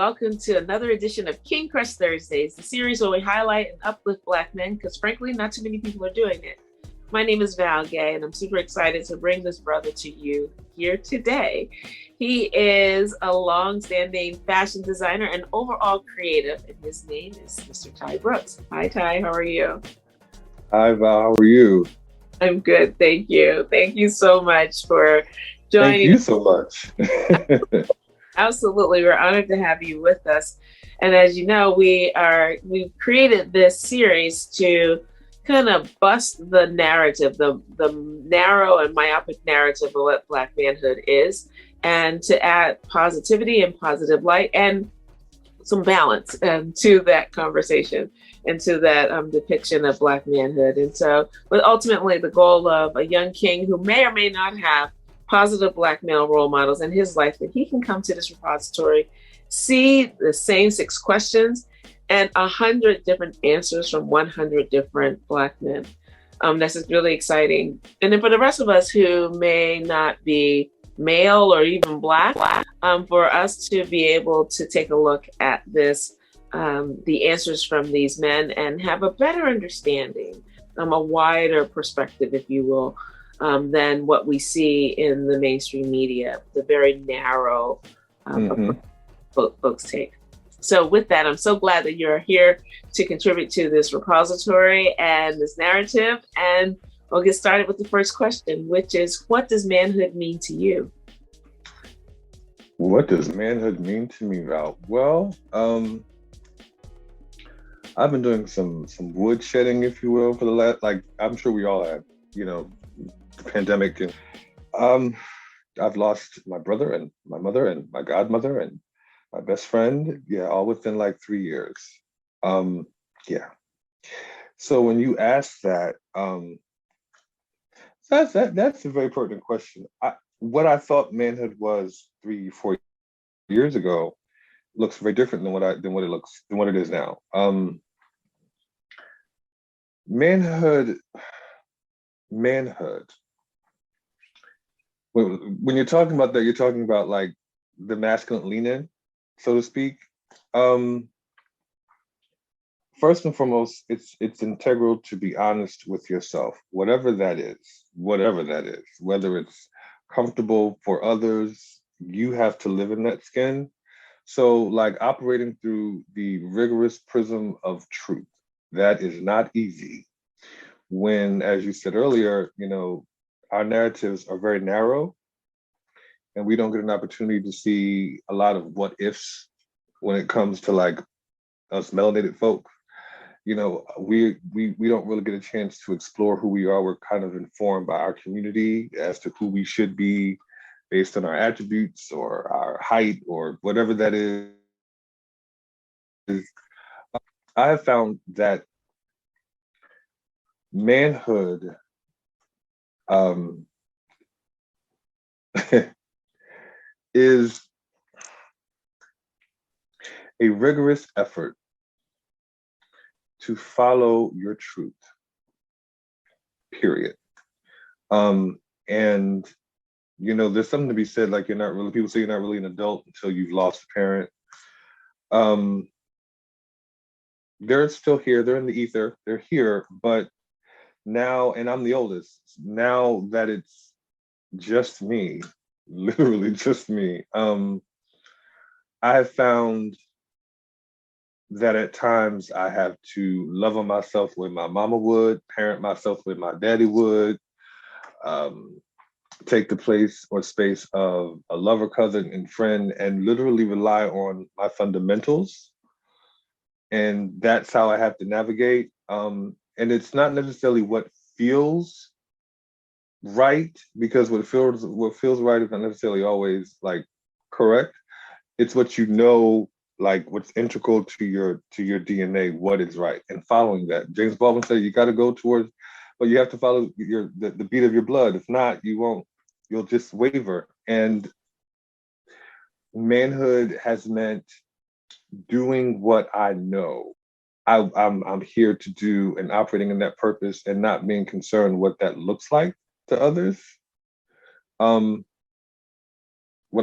welcome to another edition of King Crush Thursdays, the series where we highlight and uplift Black men, because frankly, not too many people are doing it. My name is Val Gay, and I'm super excited to bring this brother to you here today. He is a long-standing fashion designer and overall creative, and his name is Mr. Ty Brooks. Hi, Ty. How are you? Hi, Val. How are you? I'm good. Thank you. Thank you so much for joining. Thank you so much. Absolutely. We're honored to have you with us. And as you know, we've created this series to kind of bust the narrative, the narrow and myopic narrative of what Black manhood is, and to add positivity and positive light and some balance to that conversation and to that depiction of Black manhood. And so, but ultimately the goal of a young king who may or may not have positive Black male role models in his life, that he can come to this repository, see the same 6 questions and 100 different answers from 100 different Black men. This is really exciting. And then for the rest of us who may not be male or even Black, for us to be able to take a look at this, the answers from these men, and have a better understanding, a wider perspective, if you will, than what we see in the mainstream media, the very narrow folks take. So with that, I'm so glad that you're here to contribute to this repository and this narrative. And we'll get started with the first question, which is, what does manhood mean to you? What does manhood mean to me, Val? Well, I've been doing some wood shedding, if you will, for the last, I'm sure we all have, the pandemic. And I've lost my brother and my mother and my godmother and my best friend, all within 3 years. So when you ask that, that's a very pertinent question. What I thought manhood was 3-4 years ago looks very different than what it is now. Manhood. When you're talking about that, you're talking about the masculine lean-in, so to speak. First and foremost, it's integral to be honest with yourself, whatever that is, whether it's comfortable for others, you have to live in that skin. So operating through the rigorous prism of truth, that is not easy. When, as you said earlier, our narratives are very narrow, and we don't get an opportunity to see a lot of what ifs when it comes to us melanated folk. We don't really get a chance to explore who we are. We're kind of informed by our community as to who we should be based on our attributes or our height or whatever that is. I have found that manhood is a rigorous effort to follow your truth, period. And there's something to be said, people say you're not really an adult until you've lost a parent. They're still here, they're in the ether, they're here, but now, and I'm the oldest, now that it's just me, literally just me, I have found that at times I have to love on myself the way my mama would, parent myself the way my daddy would, take the place or space of a lover, cousin, and friend, and literally rely on my fundamentals. And that's how I have to navigate. And it's not necessarily what feels right, because what feels right is not necessarily always correct. It's what what's integral to your DNA, what is right, and following that. James Baldwin said you got to go towards, but you have to follow the beat of your blood. If not, you'll just waver. And manhood has meant doing what I know I'm here to do, and operating in that purpose, and not being concerned what that looks like to others. What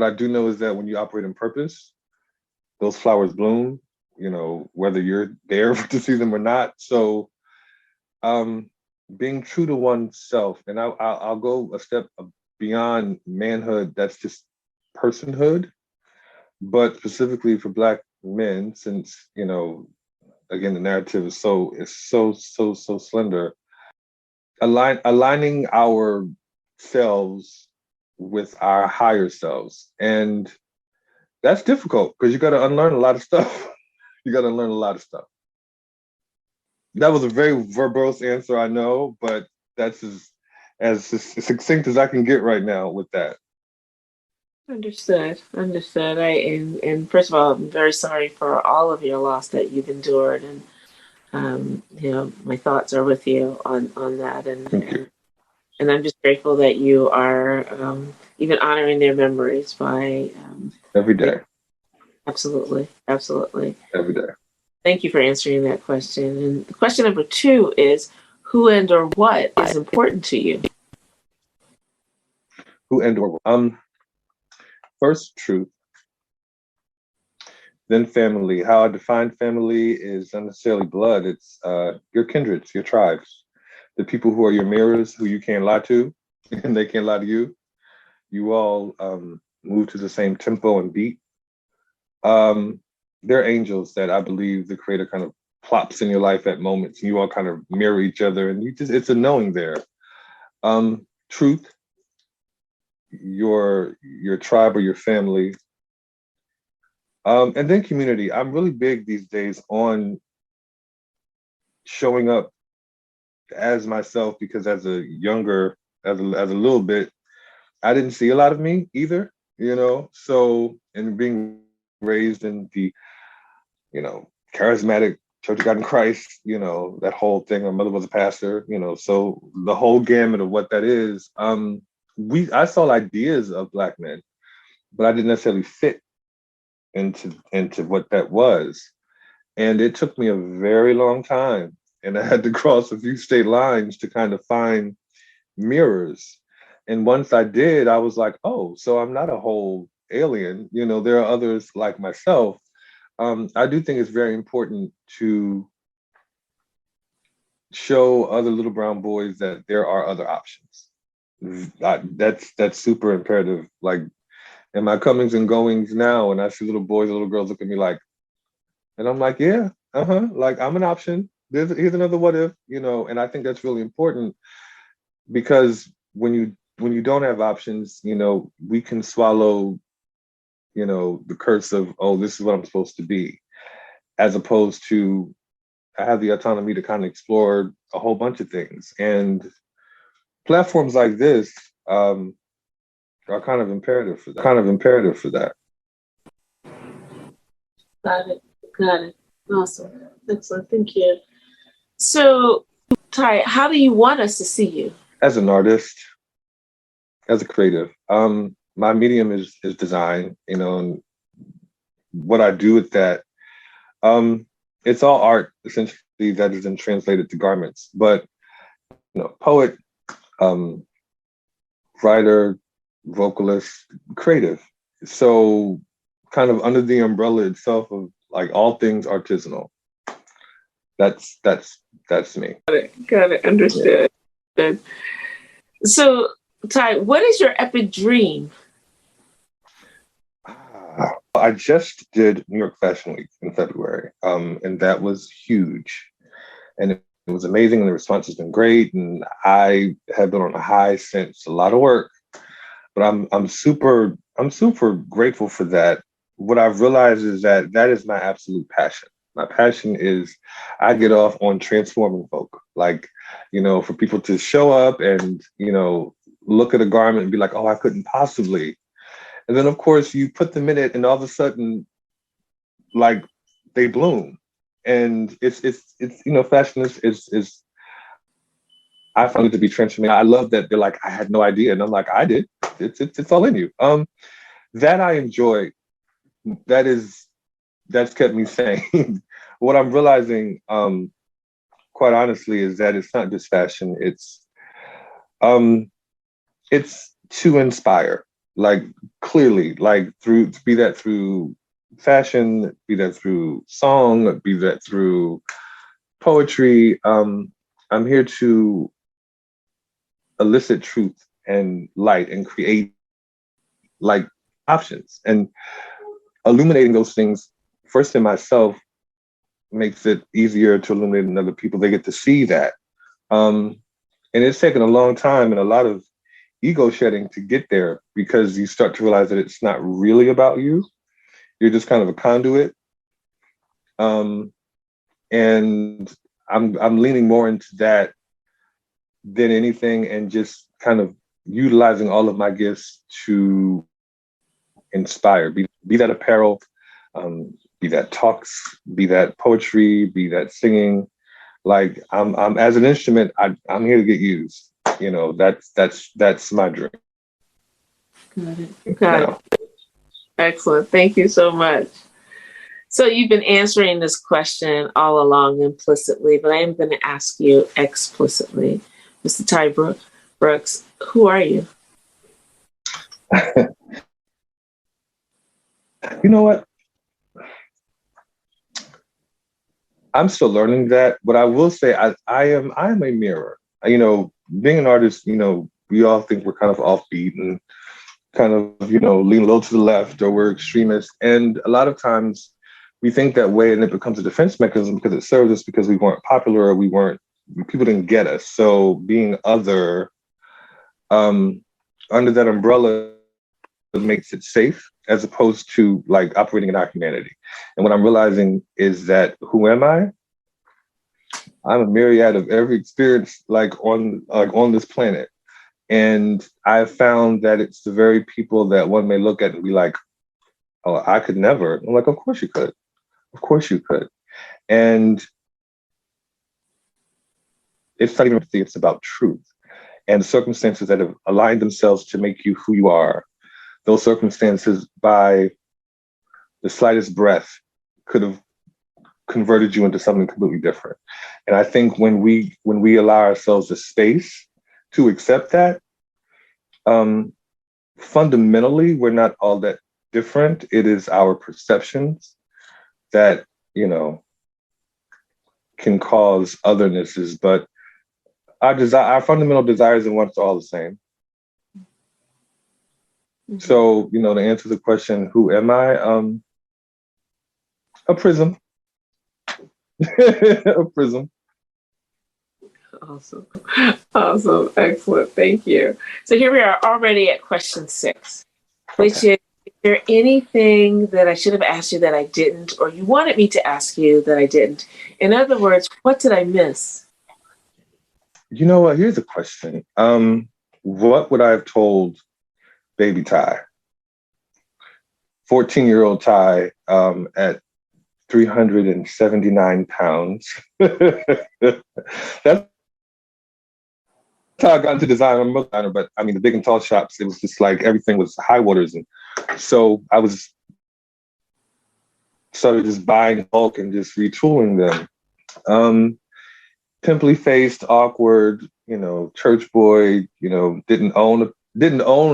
I do know is that when you operate in purpose, those flowers bloom, whether you're there to see them or not. So being true to oneself, and I'll go a step beyond manhood. That's just personhood, but specifically for Black men, since again the narrative is so slender. Aligning ourselves with our higher selves, and that's difficult because you got to unlearn a lot of stuff. You got to learn a lot of stuff. That was a very verbose answer, I know, but that's as succinct as I can get right now with that. Understood. And first of all, I'm very sorry for all of your loss that you've endured, and my thoughts are with you on that, and I'm just grateful that you are even honoring their memories by every day. Absolutely. Every day. Thank you for answering that question. And the question number 2 is, who and or what is important to you? Who and or first, truth, then family. How I define family is not necessarily blood. It's your kindreds, your tribes, the people who are your mirrors, who you can't lie to, and they can't lie to you. You all move to the same tempo and beat. They're angels that I believe the creator kind of plops in your life at moments, and you all kind of mirror each other, and it's a knowing there. Truth, your tribe or your family, and then community. I'm really big these days on showing up as myself, because as a little bit, I didn't see a lot of me either, so, and being raised in the charismatic Church of God in Christ, that whole thing. My mother was a pastor, so the whole gamut of what that is. I saw ideas of Black men, but I didn't necessarily fit into what that was. And it took me a very long time, and I had to cross a few state lines to kind of find mirrors. And once I did, I was like, oh, so I'm not a whole alien. There are others like myself. I do think it's very important to show other little brown boys that there are other options. That's super imperative. Like in my comings and goings now, and I see little boys and little girls look at me like, and I'm like, yeah, like I'm an option. Here's another what if, and I think that's really important, because when you don't have options, we can swallow, the curse of, oh, this is what I'm supposed to be, as opposed to I have the autonomy to kind of explore a whole bunch of things. And platforms like this are kind of imperative for that. Got it. Awesome. Excellent. Thank you. So, Ty, how do you want us to see you? As an artist, as a creative. My medium is design, and what I do with that, it's all art, essentially, that is then translated to garments. But, poet, writer, vocalist, creative. So kind of under the umbrella itself of like all things artisanal. That's me. Got it. Understood. Yeah. So, Ty, what is your epic dream? I just did New York Fashion Week in February, and that was huge. And it was amazing, and the response has been great. And I have been on a high since. A lot of work, but I'm super grateful for that. What I've realized is that is my absolute passion. My passion is I get off on transforming folk. Like, for people to show up and, look at a garment and be like, oh, I couldn't possibly. And then, of course, you put them in it, and all of a sudden, like, they bloom. And it's fashion is I found it to be transformative. I love that they're like, I had no idea, and I'm like, I did. It's all in you. That I enjoy. That's kept me sane. What I'm realizing, quite honestly, is that it's not just fashion. It's to inspire, like clearly, like through fashion, be that through song, be that through poetry. I'm here to elicit truth and light and create like options, and illuminating those things first in myself makes it easier to illuminate in other people. They get to see that. And it's taken a long time and a lot of ego shedding to get there, because you start to realize that it's not really about you. You're just kind of a conduit. Um, and I'm leaning more into that than anything, and just kind of utilizing all of my gifts to inspire, be that apparel, be that talks, be that poetry, be that singing. Like I'm as an instrument, I'm here to get used. You know, that's my dream. Got it. Got it. Excellent. Thank you so much. So you've been answering this question all along implicitly, but I am going to ask you explicitly. Mr. Ty Brooks, who are you? You know what? I'm still learning that, but I will say I am a mirror. You know, being an artist, you know, we all think we're kind of offbeat and kind of, you know, lean a little to the left, or we're extremists. And a lot of times we think that way, and it becomes a defense mechanism because it serves us, because we weren't popular, or people didn't get us. So being other, under that umbrella, makes it safe, as opposed to like operating in our humanity. And what I'm realizing is that who am I? I'm a myriad of every experience on this planet. And I've found that it's the very people that one may look at and be like, oh, I could never. I'm like, of course you could. Of course you could. And it's not even empathy, it's about truth. And the circumstances that have aligned themselves to make you who you are, those circumstances, by the slightest breath, could have converted you into something completely different. And I think when we allow ourselves the space to accept that, fundamentally, we're not all that different. It is our perceptions that, you know, can cause othernesses, but our fundamental desires and wants are all the same. Mm-hmm. So, you know, to answer the question, who am I? A prism. A prism. Awesome. Awesome. Excellent. Thank you. So here we are already at question 6, which is there anything that I should have asked you that I didn't, or you wanted me to ask you that I didn't? In other words, what did I miss? You know what? Here's a question. What would I have told baby Ty? 14-year-old Ty, at 379 pounds. That's how I got into design. I'm a designer, but I mean, the big and tall shops, it was just like everything was high waters. And so I was started just buying bulk and just retooling them. Pimply faced, awkward, you know, church boy, you know, didn't own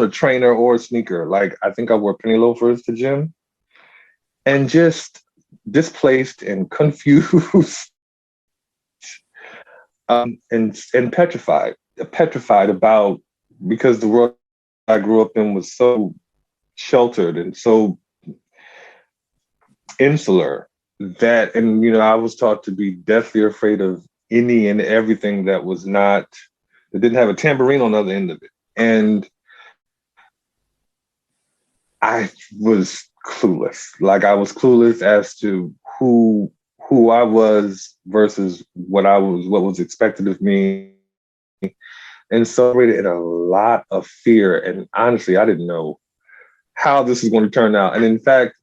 a trainer or a sneaker. Like, I think I wore penny loafers to gym, and just displaced and confused, and petrified about, because the world I grew up in was so sheltered and so insular that, and you know, I was taught to be deathly afraid of any and everything that didn't have a tambourine on the other end of it. And I was clueless. Like, I was clueless as to who I was versus what was expected of me. And so I rated in a lot of fear. And honestly, I didn't know how this was going to turn out. And in fact,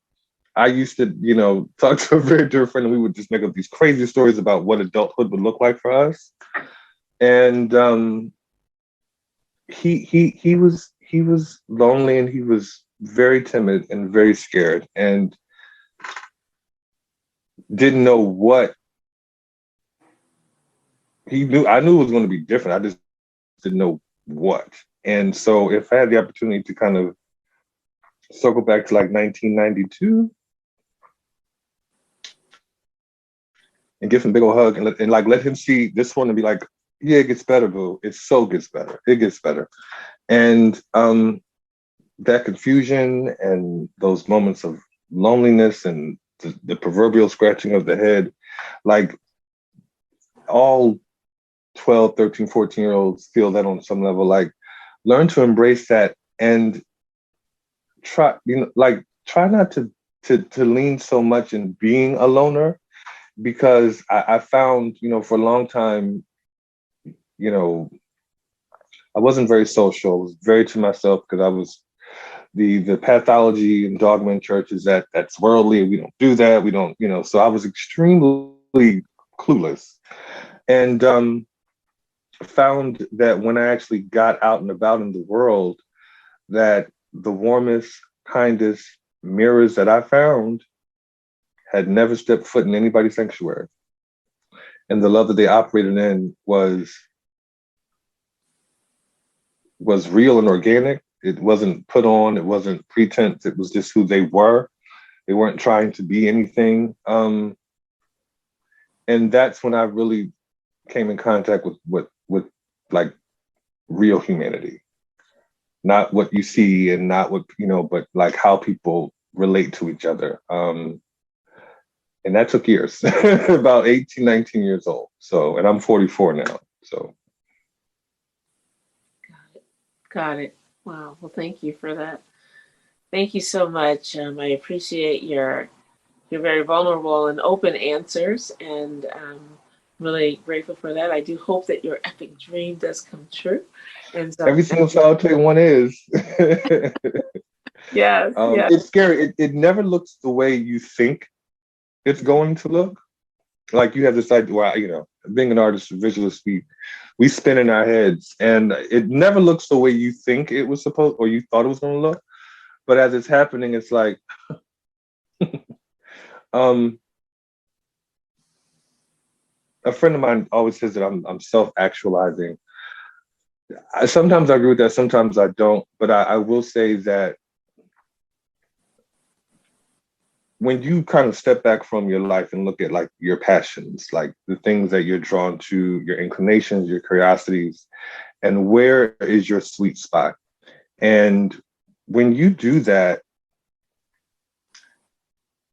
I used to, you know, talk to a very dear friend, and we would just make up these crazy stories about what adulthood would look like for us. And he was lonely, and he was very timid and very scared, and didn't know what he knew. I knew it was going to be different. I just didn't know what. And so if I had the opportunity to kind of circle back to like 1992, and give him a big old hug and like let him see this one and be like, yeah, it gets better, boo. It so gets better. It gets better. And that confusion and those moments of loneliness and the proverbial scratching of the head, like all 12, 13, 14-year-olds feel that on some level. Like, learn to embrace that and try, try not to lean so much in being a loner, because I found, for a long time, I wasn't very social. I was very to myself because I was the pathology and dogma in church is that's worldly. We don't do that. We don't, so I was extremely clueless. And found that when I actually got out and about in the world, that the warmest, kindest mirrors that I found had never stepped foot in anybody's sanctuary. And the love that they operated in was real and organic. It wasn't put on, it wasn't pretense, it was just who they were. They weren't trying to be anything. And that's when I really came in contact with like real humanity. Not what you see and not what, but like how people relate to each other. And that took years, about 18, 19 years old. So, and I'm 44 now, so. Got it. Wow. Well, thank you for that. Thank you so much. I appreciate your very vulnerable and open answers, and really grateful for that. I do hope that your epic dream does come true. And so, every single solitary one is. Yes. It's scary. It never looks the way you think it's going to look. Like, you have this idea, well, being an artist, a visualist, we spin in our heads, and it never looks the way you think it was supposed, or you thought it was going to look. But as it's happening, it's like, a friend of mine always says that I'm self-actualizing. Sometimes I agree with that, sometimes I don't. But I will say that when you kind of step back from your life and look at like your passions, like the things that you're drawn to, your inclinations, your curiosities, and where is your sweet spot? And when you do that,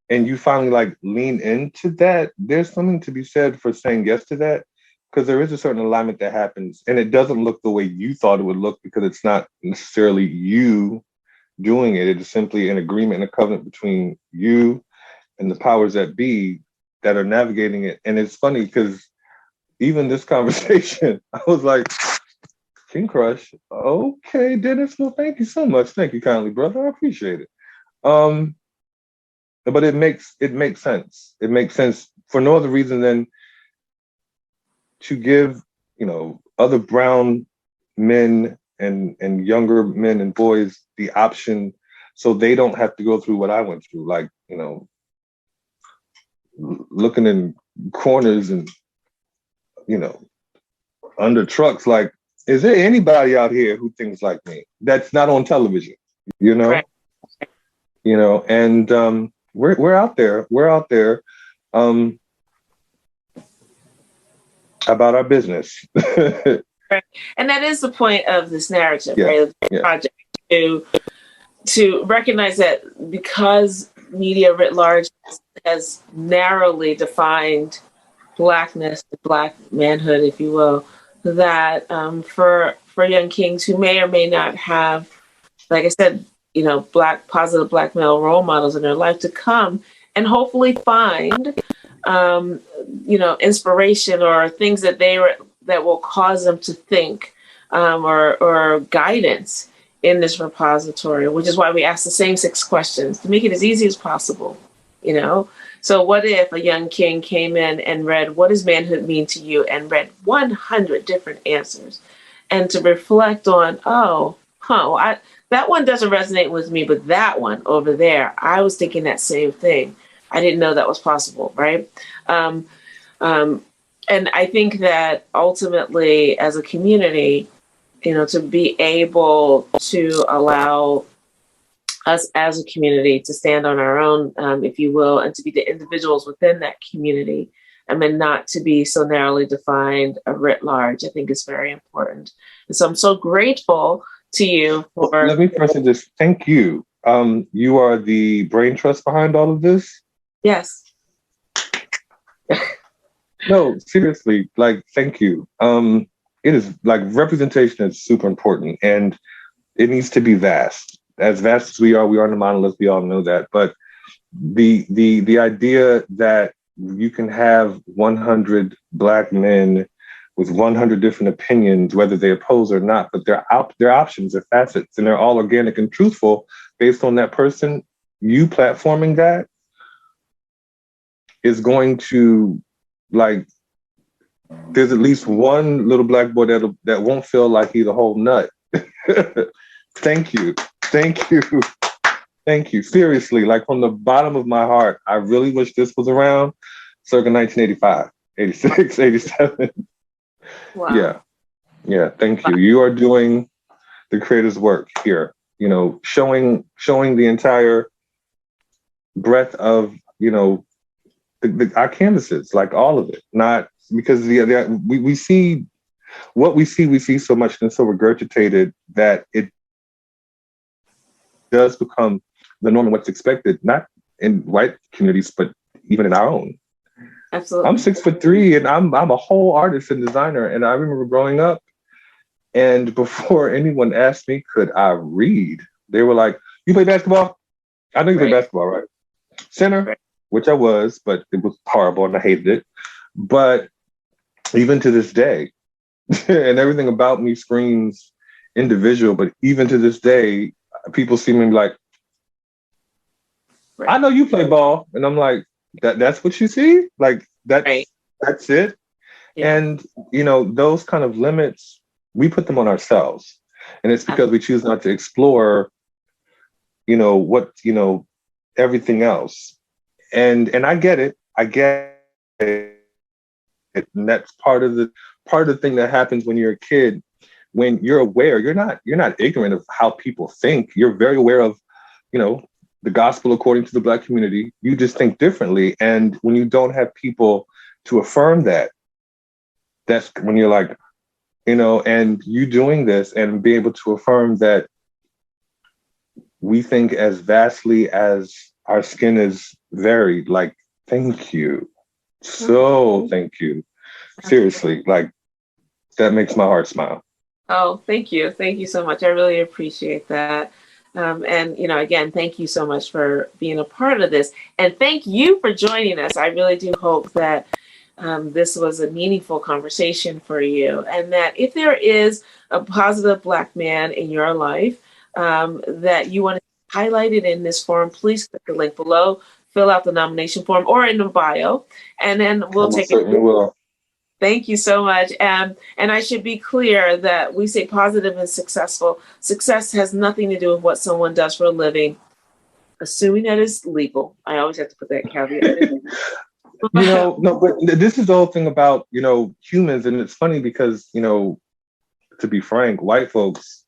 and you finally like lean into that, there's something to be said for saying yes to that, because there is a certain alignment that happens, and it doesn't look the way you thought it would look, because it's not necessarily you doing it. It is simply an agreement and a covenant between you and the powers that be that are navigating it. And it's funny because even this conversation, I was like, King Crush, okay, Dennis, well, thank you so much. Thank you kindly, brother. I appreciate it. But it makes sense. It makes sense for no other reason than to give, other brown men and younger men and boys the option, so they don't have to go through what I went through, like, looking in corners and, under trucks. Like, is there anybody out here who thinks like me that's not on television? Right. And we're out there. We're out there about our business. Right. And that is the point of this narrative, Yeah, right? yeah. Project to recognize that because media writ large has narrowly defined Blackness, Black manhood, if you will, that for young kings who may or may not have, like I said, positive Black male role models in their life, to come and hopefully find, inspiration or things that will cause them to think, or guidance in this repository, which is why we ask the same 6 questions to make it as easy as possible. So what if a young king came in and read, "What does manhood mean to you?" and read 100 different answers, and to reflect on, that one doesn't resonate with me, but that one over there, I was thinking that same thing. I didn't know that was possible, right? And I think that ultimately, as a community, to be able to allow us as a community to stand on our own, if you will, and to be the individuals within that community mean, not to be so narrowly defined writ large, I think is very important. And so I'm so grateful to you Well, for. let me first say this. Thank you. You are the brain trust behind all of this. Yes. No, seriously, like, thank you. It is like representation is super important, and it needs to be vast. As vast as we are in the monolith. We all know that. But the idea that you can have 100 Black men with 100 different opinions, whether they oppose or not, but their options, their facets, and they're all organic and truthful based on that person. You platforming that is going to, like, there's at least one little Black boy that won't feel like he's a whole nut. Thank you. Thank you. Thank you. Seriously, like from the bottom of my heart, I really wish this was around circa 1985, 86, 87. Wow. Yeah. Yeah. Thank you. You are doing the creator's work here, showing the entire breadth of, our canvases, like all of it, not because we see what we see so much and so regurgitated that it does become the norm and what's expected, not in white communities, but even in our own. Absolutely. I'm 6'3" and I'm a whole artist and designer. And I remember growing up, and before anyone asked me, could I read? They were like, "You play basketball? I know you play basketball, right? Center," which I was, but it was horrible and I hated it. But even to this day, and everything about me screams individual, but even to this day, people see me like, "I know you play ball," and I'm like, "That's what you see? Like that's it." Yeah. And those kind of limits, we put them on ourselves, and it's because we choose not to explore, everything else. And I get it. I get it. And that's part of the thing that happens when you're a kid. When you're aware, you're not ignorant of how people think. You're very aware of, the gospel according to the Black community. You just think differently. And when you don't have people to affirm that, that's when you're like, and you doing this and be able to affirm that we think as vastly as our skin is varied. Like, thank you. So thank you. Seriously, like, that makes my heart smile. Oh, thank you. Thank you so much. I really appreciate that. And, again, thank you so much for being a part of this. And thank you for joining us. I really do hope that this was a meaningful conversation for you, and that if there is a positive Black man in your life that you want to highlight it in this forum, please click the link below, fill out the nomination form or in the bio, and then we'll take it. Will. Thank you so much. And I should be clear that we say positive and successful. Success has nothing to do with what someone does for a living, assuming that it's legal. I always have to put that caveat in. No, but this is the whole thing about, humans. And it's funny because, to be frank, white folks,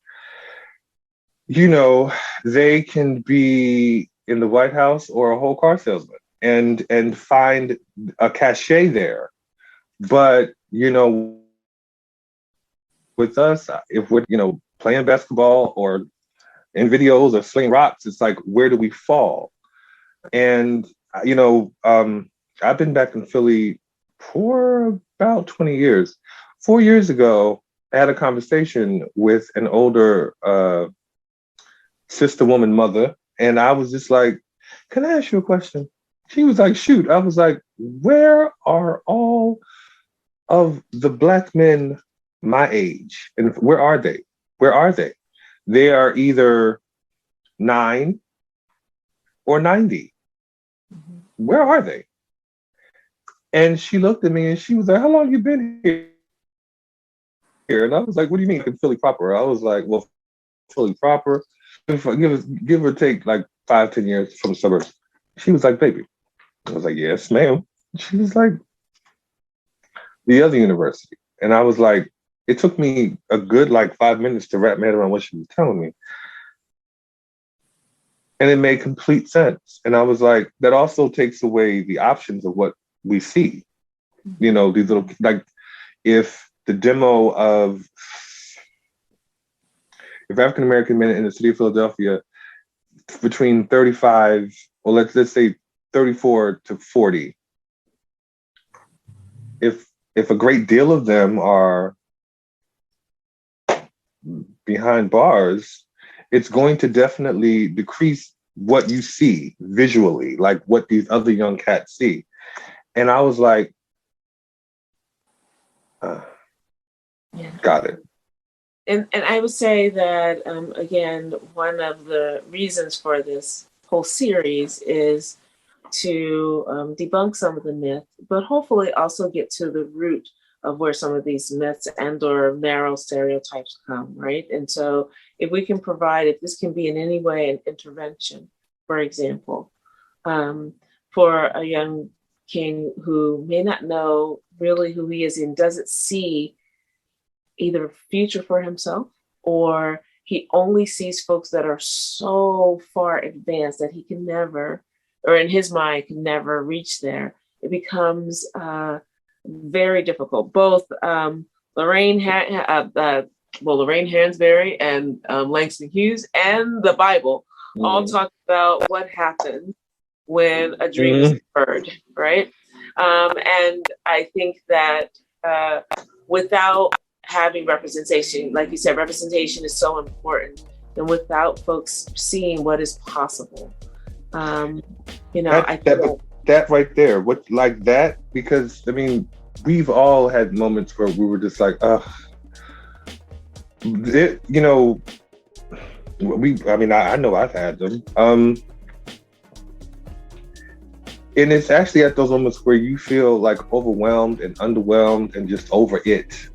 they can be in the White House or a whole car salesman and find a cachet there. But, with us, if we're, playing basketball or in videos or slinging rocks, it's like, where do we fall? And, I've been back in Philly for about 20 years. 4 years ago, I had a conversation with an older sister woman mother, and I was just like, "Can I ask you a question?" She was like, "Shoot." I was like, "Where are all of the Black men my age? And where are they? Where are they? They are either 9 or 90. Where are they?" And she looked at me and she was like, "How long you been here?" And I was like, "What do you mean, Philly proper?" I was like, "Well, Philly proper, give or take like 5-10 years from the suburbs." She was like, "Baby." I was like, "Yes, ma'am." She was like, "The other university." And I was like, it took me a good 5 minutes to wrap my head around what she was telling me. And it made complete sense. And I was like, that also takes away the options of what we see. You know, these little, like, if the demo of, if African American men in the city of Philadelphia between 35, or let's say 34 to 40, if a great deal of them are behind bars, it's going to definitely decrease what you see visually, like what these other young cats see. And I was like, got it. And I would say that, again, one of the reasons for this whole series is to debunk some of the myths, but hopefully also get to the root of where some of these myths and or narrow stereotypes come, right? And so if we can provide, if this can be in any way an intervention, for example, for a young king who may not know really who he is and doesn't see either future for himself, or he only sees folks that are so far advanced that he can never, or in his mind, can never reach there. It becomes very difficult. Both Lorraine Hansberry and Langston Hughes and the Bible all talk about what happens when a dream is deferred, right? And I think that without having representation, like you said, representation is so important. And without folks seeing what is possible, you know, that right there, what, like that, because I mean, we've all had moments where we were just like, you know, I know I've had them. And it's actually at those moments where you feel like overwhelmed and underwhelmed and just over it.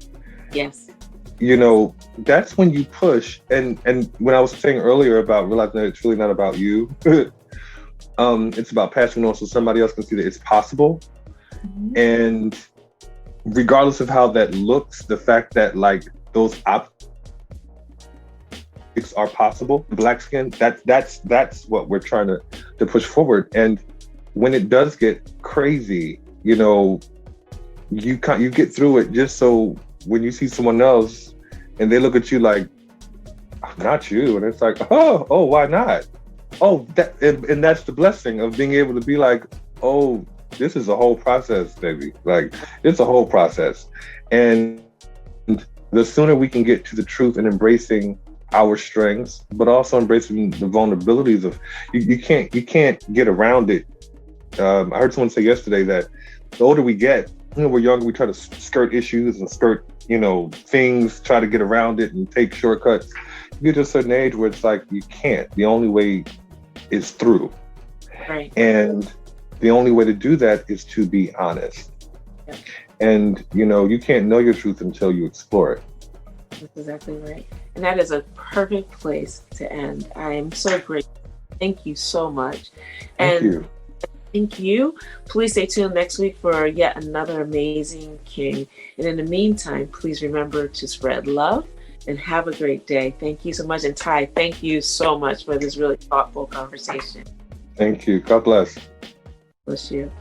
Yes. You know, that's when you push. And when I was saying earlier about realizing that it's really not about you, it's about passing on so somebody else can see that it's possible. Mm-hmm. And regardless of how that looks, the fact that like those optics are possible, Black skin, that's what we're trying to push forward. And when it does get crazy, you know, you get through it just so when you see someone else and they look at you like, not you, and it's like, oh, why not? Oh, and that's the blessing of being able to be like, oh, this is a whole process, baby. Like, it's a whole process. And the sooner we can get to the truth and embracing our strengths, but also embracing the vulnerabilities of, you can't get around it. I heard someone say yesterday that the older we get, you know, we're younger, we try to skirt issues and skirt, you know, things, try to get around it and take shortcuts. You get to a certain age where it's like, you can't. The only way is through. Right. And the only way to do that is to be honest. Yeah. And, you know, you can't know your truth until you explore it. That's exactly right. And that is a perfect place to end. I am so grateful. Thank you so much. Thank you. Thank you. Please stay tuned next week for yet another amazing king. And in the meantime, please remember to spread love and have a great day. Thank you so much. And Ty, thank you so much for this really thoughtful conversation. Thank you. God bless. Bless you.